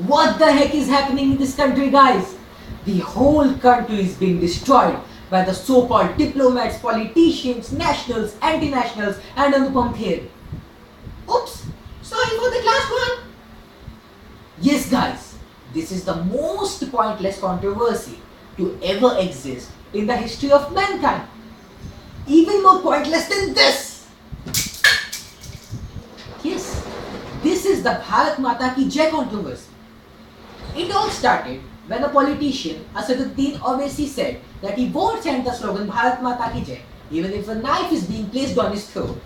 What the heck is happening in this country, guys? The whole country is being destroyed by the so-called diplomats, politicians, nationals, anti-nationals, and Anupam Kher. Oops, sorry for the last one. Yes, guys, this is the most pointless controversy to ever exist in the history of mankind. Even more pointless than this. Yes, this is the Bharat Mata Ki Jai controversy. It all started when a politician, Asaduddin Owaisi, said that he won't chant the slogan Bharat Mata Ki Jai even if a knife is being placed on his throat,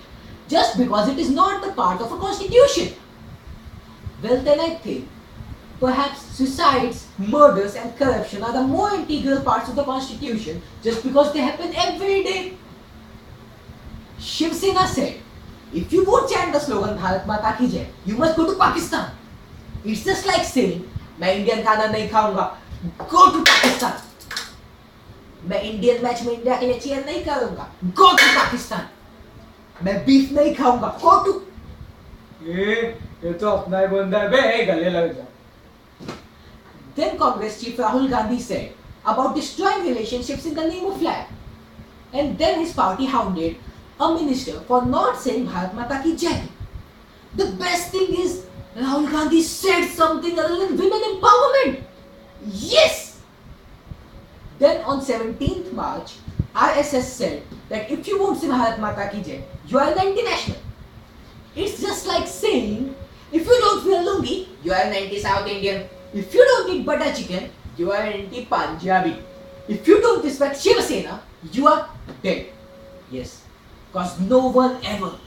just because it is not the part of a constitution. Well, then I think perhaps suicides, murders, and corruption are the more integral parts of the constitution just because they happen every day. Shiv Sena said, if you won't chant the slogan Bharat Mata Ki Jai, you must go to Pakistan. It's just like saying, मैं Indian खाना नहीं खाऊंगा, go to Pakistan. मैं Indian match में India के लिए cheer नहीं करूंगा, go to Pakistan. मैं बीफ नहीं खाऊंगा, go to. ये तो अपना ही बंदा है बे, गले लग जा. Then Congress chief Rahul Gandhi said about destroying relationships in the name of flag, and then his party hounded a minister for not saying Bharat Mata Ki Jai. The best thing is Rahul Gandhi said something other than women empowerment. Yes! Then on 17th March, RSS said that if you won't say Bharat Mata Ki Jai, you are an anti-national. It's just like saying, if you don't wear lungi, you are an anti-South Indian. If you don't eat butter chicken, you are an anti-Punjabi. If you don't respect Shiva Sena, you are dead. Yes, because no one ever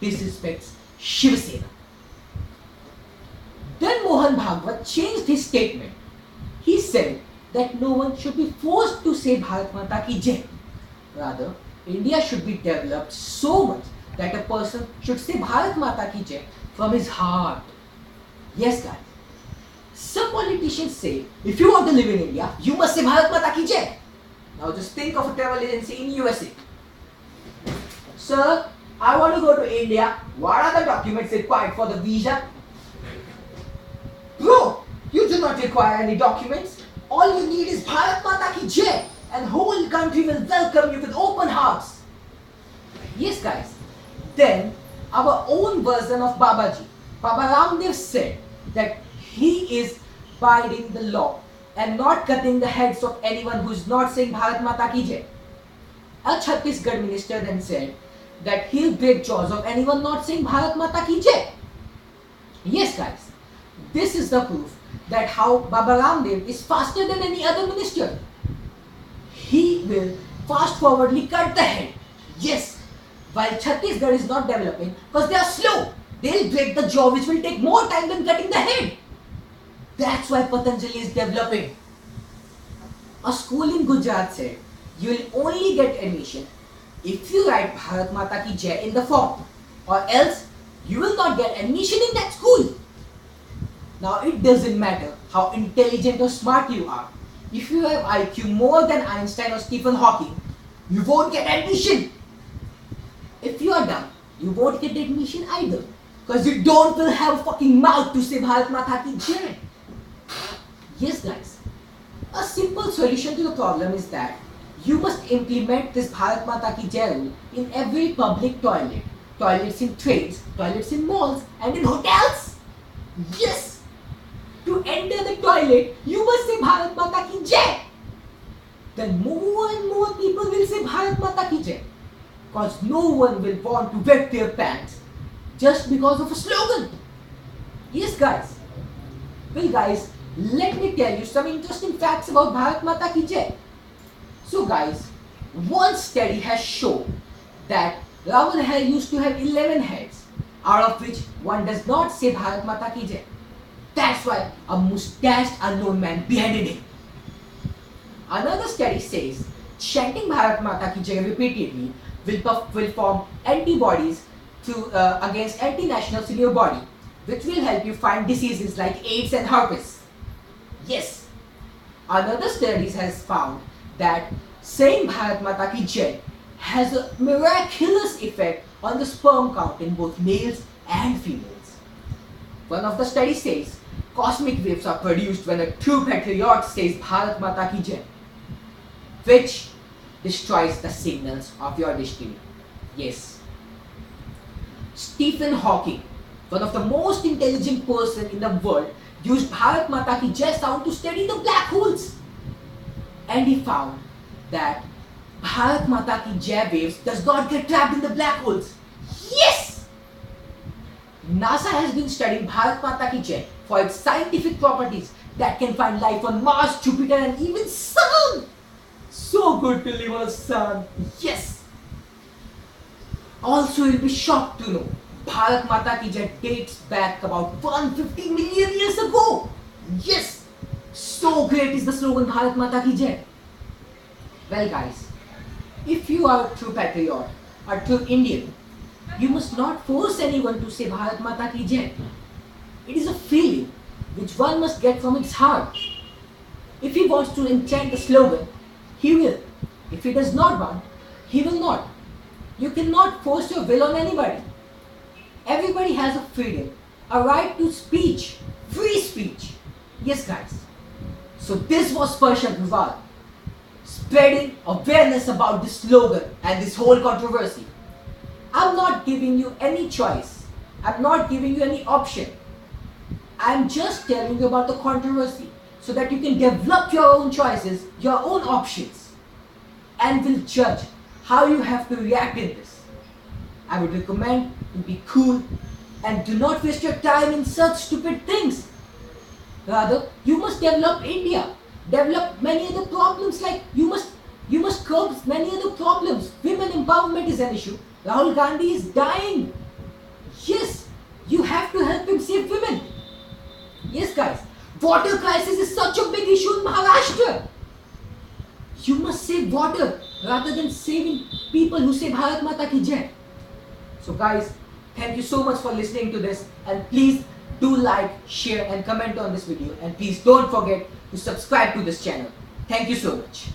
disrespects Shiva Sena. Then Mohan Bhagwat changed his statement. He said that no one should be forced to say Bharat Mata Ki Jai. Rather, India should be developed so much that a person should say Bharat Mata Ki Jai from his heart. Yes, guys. Some politicians say, if you want to live in India, you must say Bharat Mata Ki Jai. Now just think of a travel agency in USA. Sir, I want to go to India. What are the documents required for the visa? Bro, you do not require any documents. All you need is Bharat Mata Ki Jai, and whole country will welcome you with open hearts. Yes, guys. Then our own version of Babaji, Baba Ramdev, said that he is abiding the law and not cutting the heads of anyone who is not saying Bharat Mata Ki Jai. A Chhattisgarh minister then said that he'll break jaws of anyone not saying Bharat Mata Ki Jai. Yes, guys, this is the proof that how Baba Ramdev is faster than any other minister. He will fast forwardly cut the head. Yes, while Chhattisgarh is not developing because they are slow. They'll break the jaw which will take more time than cutting the head. That's why Patanjali is developing. A school in Gujarat said, you will only get admission if you write Bharat Mata Ki Jai in the form, or else you will not get admission in that school. Now it doesn't matter how intelligent or smart you are. If you have IQ more than Einstein or Stephen Hawking, you won't get admission. If you are dumb, you won't get admission either. Because you don't will have a fucking mouth to say Bharat Mata Ki Jai. Yes, guys. A simple solution to the problem is that you must implement this Bharat Mata Ki Jai rule in every public toilet. Toilets in trains, toilets in malls, and in hotels. Yes! To enter the toilet, you must say Bharat Mata Ki Jai. Then more and more people will say Bharat Mata Ki Jai. Because no one will want to wet their pants just because of a slogan. Yes, guys. Well, guys, let me tell you some interesting facts about Bharat Mata Ki Jai. So, guys, one study has shown that Ravan used to have 11 heads, out of which one does not say Bharat Mata Ki Jai. That's why a mustached unknown man beheaded him. Another study says chanting Bharat Mata Ki Jai repeatedly will form antibodies against anti-nationals in your body, which will help you find diseases like AIDS and herpes. Yes. Another studies has found that saying Bharat Mata Ki Jai has a miraculous effect on the sperm count in both males and females. One of the studies says cosmic waves are produced when a true patriot says Bharat Mata Ki Jai, which destroys the signals of your destiny. Yes. Stephen Hawking, one of the most intelligent person in the world, used Bharat Mata Ki Jai sound to study the black holes. And he found that Bharat Mata Ki Jai waves does not get trapped in the black holes. Yes! NASA has been studying Bharat Mata Ki Jai for its scientific properties that can find life on Mars, Jupiter and even Sun. So good to live on a sun. Yes! Also, you'll be shocked to know Bharat Mata Ki Jai dates back about 150 million years ago. Yes! So great is the slogan Bharat Mata Ki Jai. Well guys, if you are a true patriot, a true Indian, you must not force anyone to say Bharat Mata Ki Jai. It is a feeling which one must get from its heart. If he wants to enchant the slogan, he will. If he does not want, he will not. You cannot force your will on anybody. Everybody has a freedom, a right to speech, free speech. Yes guys. So this was Sparsh Agrawal, spreading awareness about this slogan and this whole controversy. I'm not giving you any choice. I'm not giving you any option. I'm just telling you about the controversy so that you can develop your own choices, your own options, and will judge how you have to react in this. I would recommend to be cool and do not waste your time in such stupid things. Rather, you must develop India. Develop many other problems like you must curb many other problems. Women empowerment is an issue. Rahul Gandhi is dying. Yes, you have to help him save women. Yes guys, water crisis is such a big issue in Maharashtra. You must save water rather than saving people who say Bharat Mata Ki Jai. So guys, thank you so much for listening to this, and please do like, share and comment on this video, and please don't forget to subscribe to this channel. Thank you so much.